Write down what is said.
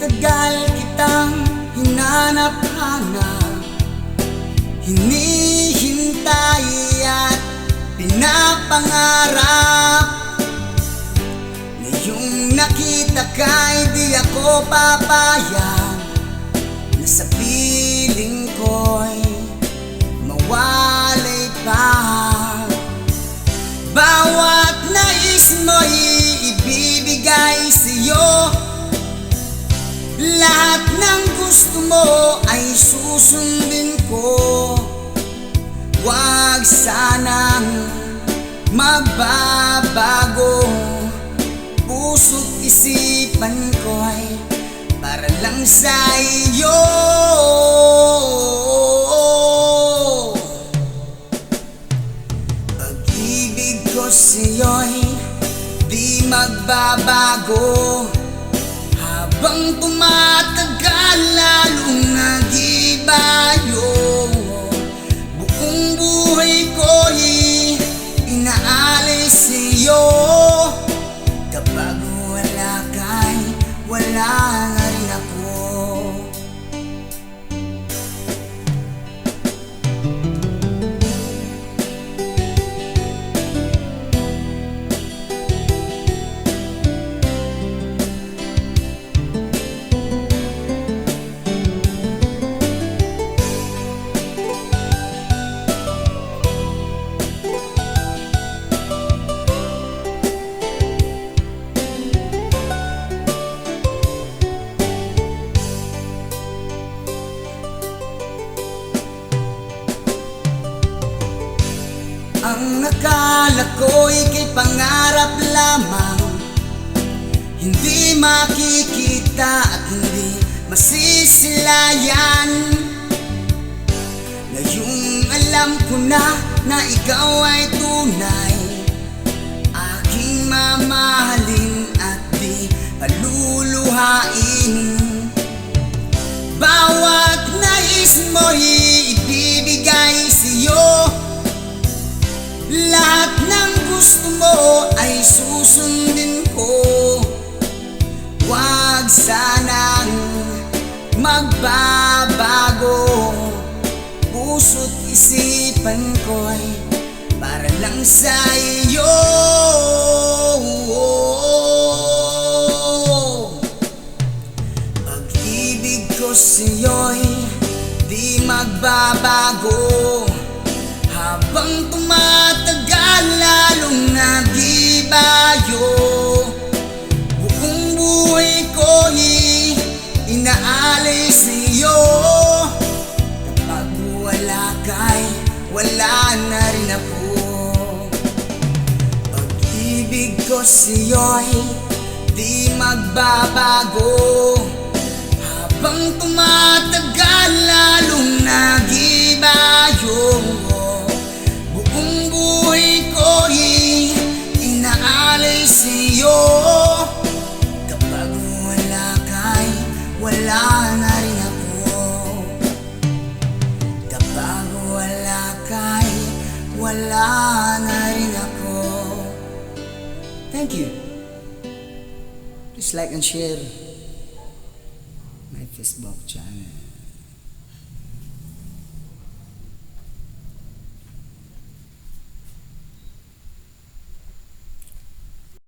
tagal kitang hinanap-hanap, hinihintay at pinapangarap. Ngayong nakita ka'y di ako papayag na sa piling ko'y mawalay pa. Bawat nais mo'y ibibigay sa'yo, lahat ng gusto mo ay susundin ko. Huwag sanang magbabago, puso't isipan ko'y para lang sa iyo. Pag-ibig ko sa'yo'y di magbabago, habang tumatagal lalong nagibayo. Buong buhay ko'y inaalay sa'yo, kapag wala ka'y wala na rin ako. Ang akala ko'y kay pangarap lamang, hindi makikita at hindi masisilayan. Ngayong alam ko na ikaw ay tunay, aking mamahalin at di paluluhain. Bawat nais mo'y ibibigay sa'yo, lahat ng gusto mo ay susundin ko. Huwag sanang magbabago, puso't isipan ko'y para lang sa iyo. Pag-ibig ko sa'yo'y di magbabago, habang tumatagal lalong nagibayo. Buong buhay ko'y inaalay sa'yo, kapag wala ka'y wala na rin ako. Pag-ibig ko sa'yo'y di magbabago, habang tumatagal lalong nagibayo. Buong buhay ko'y inaalay sa'yo, kapag wala ka'y wala na rin ako. Kapag wala ka'y wala na rin ako. Thank you. Please like and share my Facebook channel.